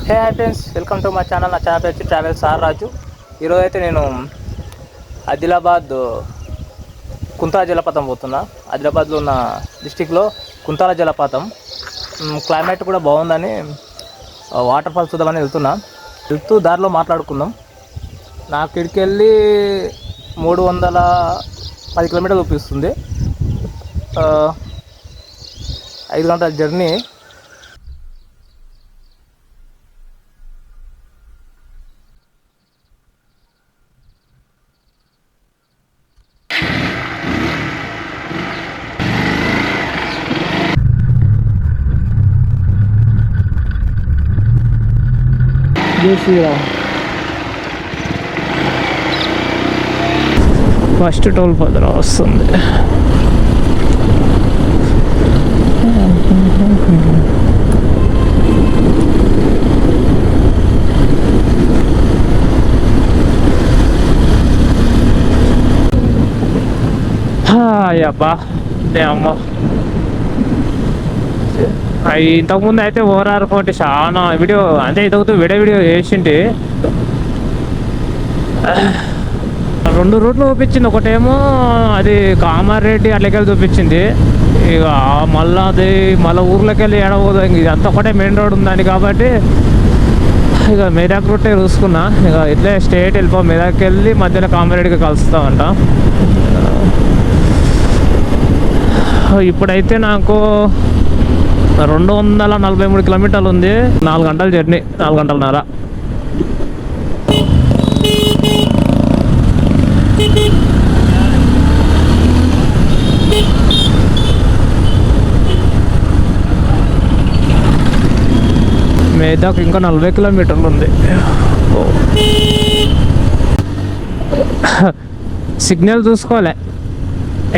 Hey hi friends, welcome to my channel. నా channel వచ్చి travel sir రాజు. ఈరోజు అయితే నేను ఆదిలాబాద్ కుంతాల జలపాతం పోతున్నా. ఆదిలాబాద్లో ఉన్న డిస్టిక్లో కుంతాల జలపాతం. క్లైమేట్ కూడా బాగుందని వాటర్ ఫాల్స్ చూద్దామని వెళ్తూ దారిలో మాట్లాడుకుందాం. నాకు ఇక్కడికి వెళ్ళి 310 కిలోమీటర్లు చూపిస్తుంది. 5 గంటల జర్నీ. ఫస్ట్ టోల్ పదరా వస్తుంది. అబ్బా అమ్మ, ఇంతకుముందు అయితే ఓఆర్ఆర్ కోటి చాలా వీడియో అంటే ఇంతకుముందు వీడియో చేసింటి. 2 రూట్లు చూపించింది. ఒకటేమో అది కామారెడ్డి అట్లకెళ్ళి చూపించింది. ఇక మళ్ళీ ఊర్లోకి వెళ్ళి ఏడవదు. ఇదంతా ఒకటే మెయిన్ రోడ్ ఉందని కాబట్టి ఇక మెదక్ రూటే చూసుకున్నా. ఇక ఇట్లే స్ట్రేట్ వెళ్ళిపో, మెదక్కి వెళ్ళి మధ్యలో కామారెడ్డికి కలుస్తామంట. ఇప్పుడైతే నాకు 243 కిలోమీటర్లు ఉంది. 4 గంటల జర్నీ, 4 గంటలన్నర. మేదాకు ఇంకా 40 కిలోమీటర్లు ఉంది. సిగ్నల్ చూసుకోలే.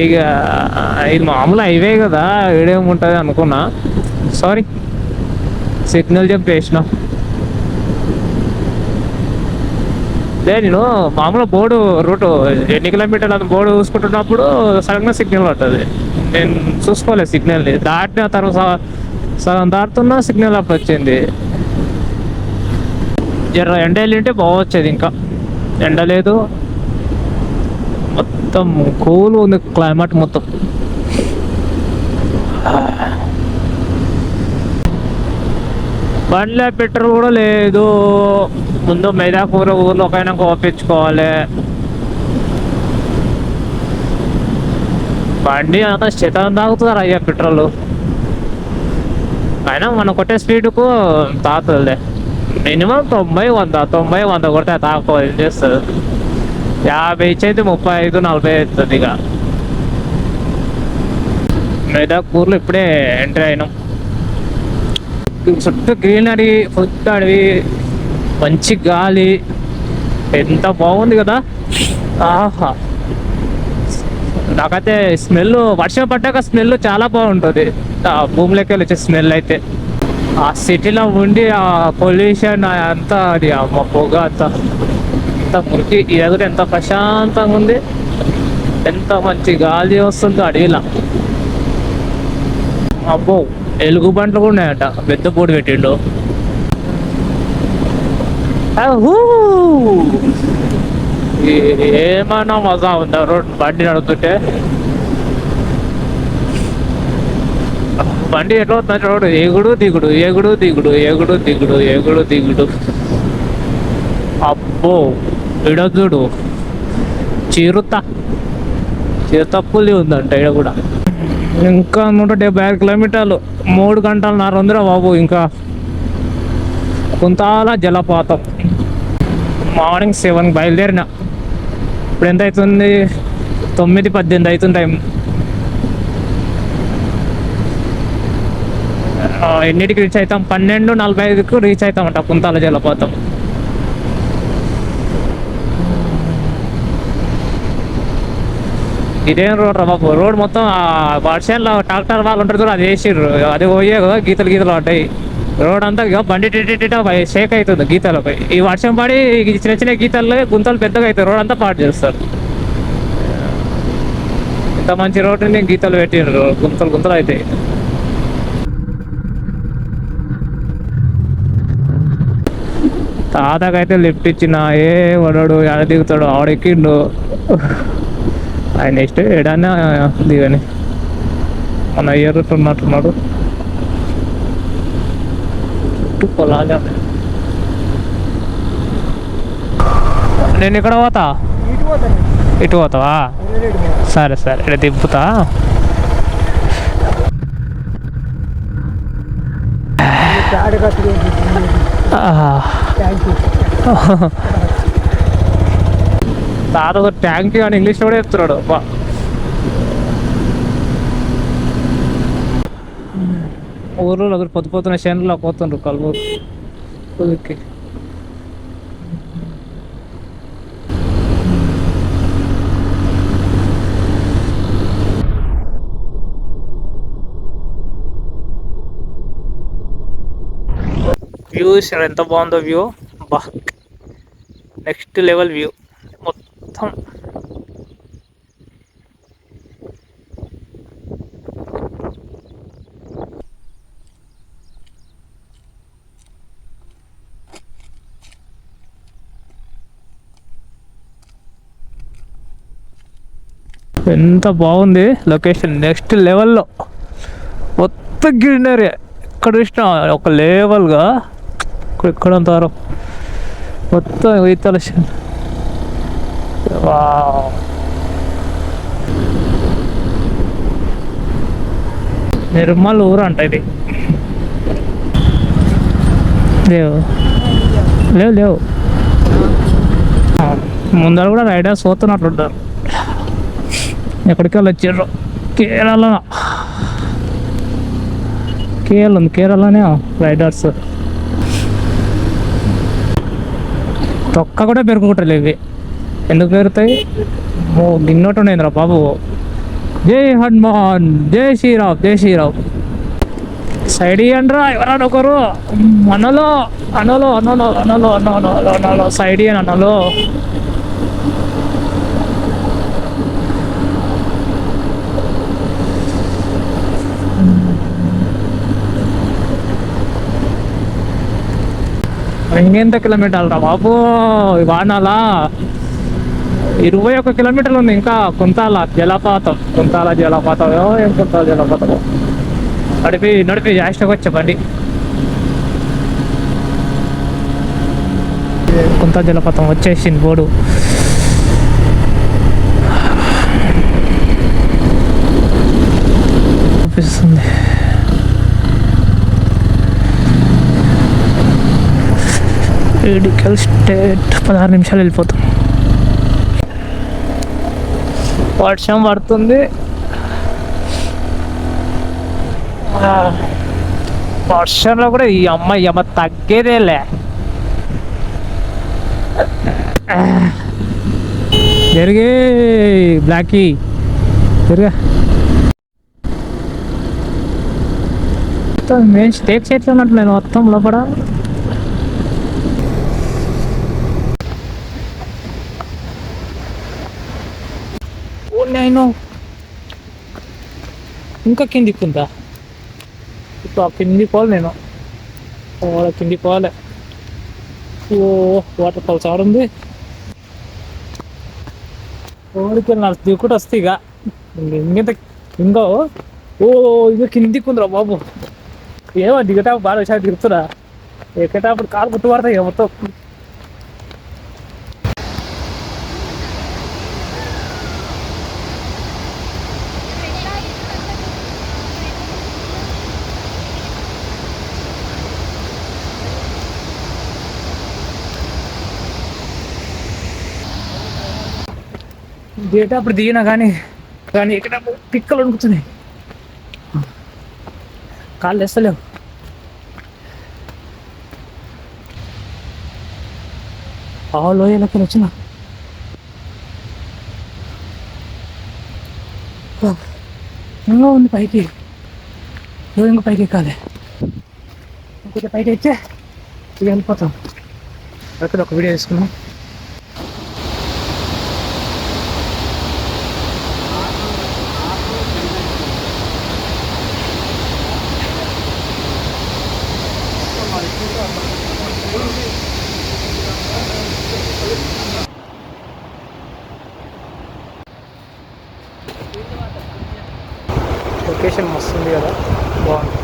ఇక ఇది మామూలు హైవే కదా, వీడేముంటుంది అనుకున్నా. సారీ, సిగ్నల్ చెప్పేసిన. నేను మామూలు బోర్డు రూటు ఎన్ని కిలోమీటర్లు అని బోర్డు చూసుకుంటున్నప్పుడు సడన్గా సిగ్నల్ పడుతుంది. నేను చూసుకోలేదు సిగ్నల్ని. దాటిన తర్వాత సగం దాటుతున్నా సిగ్నల్ అప్పుడు వచ్చింది. ఎండ వెళ్ళింటే బాగొచ్చేది. ఇంకా ఎండ లేదు, మొత్తం కూల్ ఉంది క్లైమేట్ మొత్తం. బండ్లో పెట్రోల్ కూడా లేదు. ముందు మేదాపూర్ ఊర్లోకైనా కోపించుకోవాలి. బండి అంతా శతం తాగుతున్నారు అయ్యా పెట్రోల్. అయినా మనం కొట్టే స్పీడ్కు తాగుతుంది. మినిమం 90-100 కొడితే తాగుకోవాలి. ఏం చేస్తుంది? 50 ఇచ్చేది 35-40 అవుతుంది. ఇక మేదాపూర్లో ఇప్పుడే ఎంట్రీ అయినాం. చుట్టూ గ్రీనరీ, ఫుడ్ అడవి, మంచి గాలి, ఎంత బాగుంది కదా. ఆహా, నాకైతే స్మెల్, వర్షం పడ్డాక స్మెల్ చాలా బాగుంటుంది. భూమిలోకి వెళ్ళి వచ్చే స్మెల్ అయితే. ఆ సిటీలో ఉండి ఆ పొల్యూషన్ అంతా, అది అమ్మ పొగ అంతా మురికి. ఈ దగ్గర ఎంత ప్రశాంతంగా ఉంది, ఎంత మంచి గాలి వస్తుందో అడవిలా. అబ్బో, ఎలుగు బండ్లు కూడా ఉన్నాయట. పెద్ద బోర్డు పెట్టిండు. ఏమన్నా మజా ఉందా రోడ్ బండి నడుపుతుంటే? బండి ఎట్లా అవుతుంది రోడ్డు? ఎగుడు దిగుడు, ఎగుడు దిగుడు, ఎగుడు దిగుడు, ఎగుడు దిగుడు. అబ్బో, ఇడదుడు చిరుత పులి ఉందంట ఇక్కడ కూడా. ఇంకా 175 కిలోమీటర్లు, 3 గంటలన్నర ఉందిరా బాబు. ఇంకా కుంతాల జలపాతం. మార్నింగ్ 7 బయలుదేరిన. ఇప్పుడు ఎంత అవుతుంది? 9:18 అవుతుంది టైం. ఎన్నిటికి రీచ్ అవుతాం? 12:45కు రీచ్ అవుతామంట కుంతాల జలపాతం. ఇదేం రోడ్ రా బాబు? రోడ్ మొత్తం వర్షంలో ట్రాక్టర్ వాళ్ళు ఉంటారు చూడ, అది వేసిర్రు. అది పోయే కదా గీతలు ఉంటాయి. రోడ్ అంతా బండి టిటిట షేక్ అవుతుంది గీతలపై. ఈ వర్షం పడి చిన్న చిన్న గీతల్లో గుంతలు పెద్దగా అవుతాయి. రోడ్ అంతా పాడు చేస్తారు. ఇంత మంచి రోడ్డుని గీతలు పెట్టిండ్రు, గుంతలు గుంతలు అవుతాయి. తాతకైతే లిఫ్ట్ ఇచ్చిన ఏ వడడు ఎడ దిగుతాడు ఆడెక్కిండు. ఆయన నెక్స్ట్ ఏడన్నా దిగని మన ఎర్రుతున్నట్టున్నాడు. చుట్టూ పొలాలే. నేను ఇక్కడ పోతా, ఇటు పోతావా? సరే సరే, ఇక్కడ దింపుతా. తాత ట్యాంక్ అని ఇంగ్లీష్లో కూడా చెప్తున్నాడు. ఊరు దగ్గర పొద్దు పొద్దున చేనులో పోతుండ్రు కలువూరు కుదికి. వ్యూ ఎంత బాగుందో వ్యూ, బా నెక్స్ట్ లెవెల్ వ్యూ మొత్తం. ఎంత బాగుంది లొకేషన్, నెక్స్ట్ లెవెల్లో మొత్తం గ్రీనరీ. ఎక్కడ చూసినా ఒక లెవెల్గా, ఎక్కడంత మొత్తం ఈతల. నిర్మల్ ఊరు అంట ఇది. లేవు లేవు లేవు, ముందర కూడా రైడర్స్ పోతున్నట్లుంటారు. ఎక్కడికి వెళ్ళి వచ్చారు? కేరళ, కేరళనే రైడర్స్. తొక్క కూడా పెరుగుకుంటారు ఇవి. ఎందుకు పెరుగుతాయి? ఓ గిన్నోటి ఉండేంద్రా బాబు. జై హనుమాన్, జై శ్రీరామ్, జై శ్రీరామ్. సైడ్ ఇయ్యండ్రా ఎవరన్నా ఒకరు. అనలో అనలో అనలో అనలో అనలో అనలో సైడ్ ఇయ్యను అనలో. ఇంకెంత కిలోమీటర్లు రా బాబు వానాలా? 21 కిలోమీటర్లు ఉంది ఇంకా. కుంతాల జలపాతం, కుంతాల జలపాతం ఏం కుంతాల జలపాతం. నడిపి జాస్ట్కి వచ్చే బండి. కుంతాల జలపాతం వచ్చేసింది బోర్డు. చూపిస్తుంది. మెడికల్ స్టేట్ 16 నిమిషాలు వెళ్ళిపోతాం. వర్షం పడుతుంది. వర్షంలో కూడా ఈ అమ్మాయి తగ్గేదేలే. జరిగే బ్లాకీ జరిగా మొత్తం మెయిన్ స్టేక్ చేతిలో ఉన్నట్టు నేను మొత్తం లోపల. నేను ఇంకా కిందికి ఉందా? ఇప్పుడు ఆ కిందికి పోవాలి నేను, కిందికి పోవాలి. ఓ వాటర్ ఫాల్స్ ఆడుంది. ఓడికి నా దిగుకుంటూ వస్తే ఇక ఇంకెంత ఇంకో. ఓ ఇంకా కిందికి ఉందిరా బాబు. ఏమో దిగేటప్పుడు బాగా వచ్చా దిగుతురా, ఎక్కేటప్పుడు కాలు గుర్తు పడతాయి ఇక మొత్తం. దిగేటప్పుడు దిగినా కానీ ఇక్కడ పిక్కలు వణుకుతున్నాయి, కాళ్ళు వేస్తలేవు. లోయలకి వచ్చిన ఇంకా ఉంది పైకి. ఇంకా పైకి ఎక్కాలి. ఇంకొక పైకి ఎక్కితే ఇక వెళ్ళిపోతాం. అక్కడ ఒక వీడియో తీసుకున్నాం. లొకేషన్ మస్తు ఉంది కదా, బాగుంది.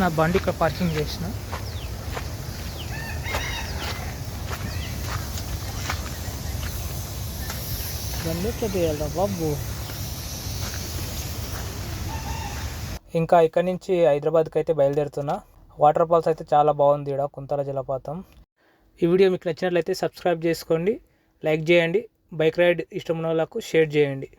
నా బండి ఇక్కడ పార్కింగ్ చేసిన. బండి ఎట్లా తీయాలరా బాబు. ఇంకా ఇక్కడి నుంచి హైదరాబాద్కి అయితే బయలుదేరుతున్నా. వాటర్ ఫాల్స్ అయితే చాలా బాగుంది ఇక్కడ, కుంతల జలపాతం. ఈ వీడియో మీకు నచ్చినట్లయితే సబ్స్క్రైబ్ చేసుకోండి, లైక్ చేయండి, బైక్ రైడ్ ఇష్టం ఉన్న వాళ్ళకు షేర్ చేయండి.